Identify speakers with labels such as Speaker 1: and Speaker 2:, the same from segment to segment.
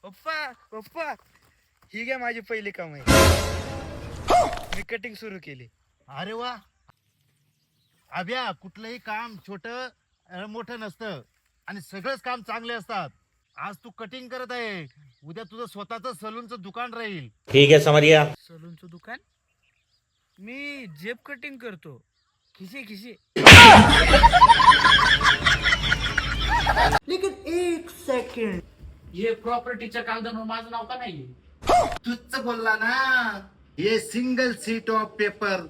Speaker 1: पप्पा पप्पा ही घ्या माझी पहिली कमाई. मी कटिंग सुरू केली.
Speaker 2: अरे वा. अभ्या, कुठलंही काम छोट मोठं नसतं आणि सगळंच काम चांगले असतात. आज तू कटिंग करत आहे, उद्या तुझं स्वतःच सलूनचं दुकान राहील.
Speaker 3: ठीक है समरिया.
Speaker 1: सलूनचं दुकान? मी जेब कटिंग करतो. खिसे खिसे.
Speaker 4: लेकिन एक सेकंड,
Speaker 5: हे प्रॉपर्टीच्या कागदांवर माझं नाव का नाही?
Speaker 2: तूच बोलला ना, हे single seat of paper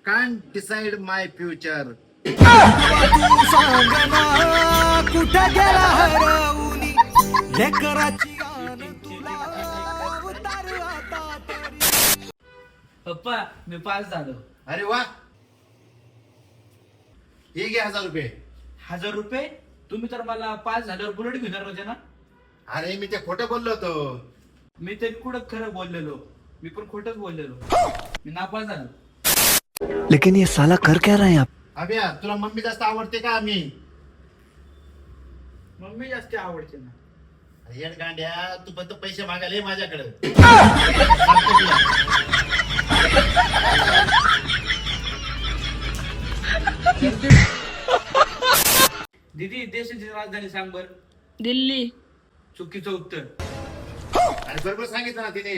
Speaker 2: can't decide my future.
Speaker 4: कुठे गेला हरवूनी लेकराची आन तुला उतार आता तरी.
Speaker 5: पप्पा मी पास झालो.
Speaker 2: अरे वा. हे घे 1000 रुपये.
Speaker 5: 1000 रुपये? तुम्ही तर मला पास झाल्यावर बुलेट घेणार होते ना?
Speaker 2: अरे मी ते खोटं बोललो होतो.
Speaker 5: मी तरी कुठं खरं बोललेलो? मी पण खोटच बोललेलो. मी नापास झालो.
Speaker 4: लेकिन ये साला कर क्या रहे हैं आप?
Speaker 2: अभ्या, तुला मम्मी जास्त आवडते का आम्ही?
Speaker 5: मम्मी जास्त आवडते ना.
Speaker 2: येड गांड्या, तू फक्त पैसे मागायला ये माझ्याकडे.
Speaker 5: दीदी देशाची राजधानी सांग बर.
Speaker 6: दिल्ली.
Speaker 5: चुकीचं उत्तर.
Speaker 2: अरे बरोबर सांगितलं ना तिने.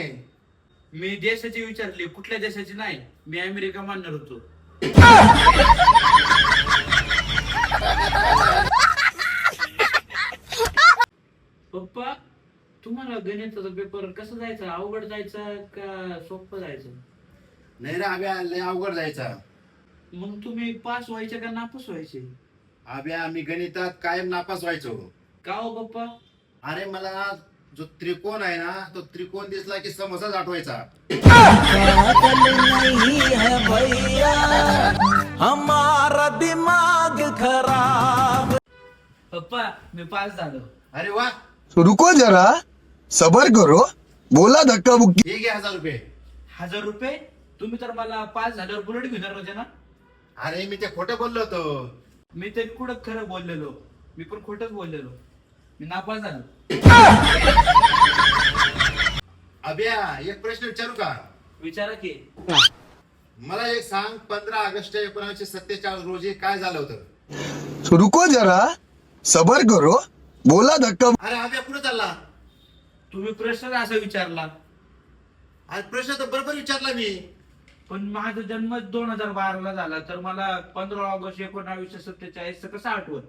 Speaker 5: मी देशाची विचारली, कुठल्या देशाची नाही. मी अमेरिका मानणार होतो. पप्पा तुम्हाला गणिताचा पेपर कसं जायचं? अवघड जायचा का सोपं जायचं?
Speaker 2: नाही रे अभ्या, लय अवघड जायचा.
Speaker 5: मग तुम्ही पास व्हायचे का नापास व्हायचे?
Speaker 2: अभ्या, मी गणितात कायम नापास व्हायचो.
Speaker 5: का हो पप्पा?
Speaker 2: अरे मला जो त्रिकोण आहे ना, तो त्रिकोण दिसला की समोसाच आठवायचा.
Speaker 4: नहीं है भैया हमारा दिमाग खराब.
Speaker 5: पप्पा मी पास झालो.
Speaker 2: अरे वा.
Speaker 7: रुको जरा, सबर करो. बोला धक्का बुक्की.
Speaker 2: हे घे 1000 रुपये.
Speaker 5: 1000 रुपये? तुम्ही तर मला पास झाल्यावर बुलेट घेणार होते ना?
Speaker 2: अरे मी ते खोटं बोललो होतो.
Speaker 5: मी तरी कुठं खरं बोललेलो? मी पण खोटच बोललेलो. मी नापास झालो.
Speaker 2: अभ्या, एक प्रश्न विचारू का?
Speaker 5: विचारा की.
Speaker 2: मला एक सांग, 15 ऑगस्ट 1947 रोजी काय झालं होतं?
Speaker 7: रुको जरा, सबर करो. बोला धक्का.
Speaker 2: अरे अभ्या, कुठे चालला?
Speaker 5: तुम्ही प्रश्न असा विचारला.
Speaker 2: अरे प्रश्न तर बरोबर विचारला मी.
Speaker 5: पण माझा जन्म 2012 ला झाला, तर मला 15 ऑगस्ट 1947 कसं आठवत?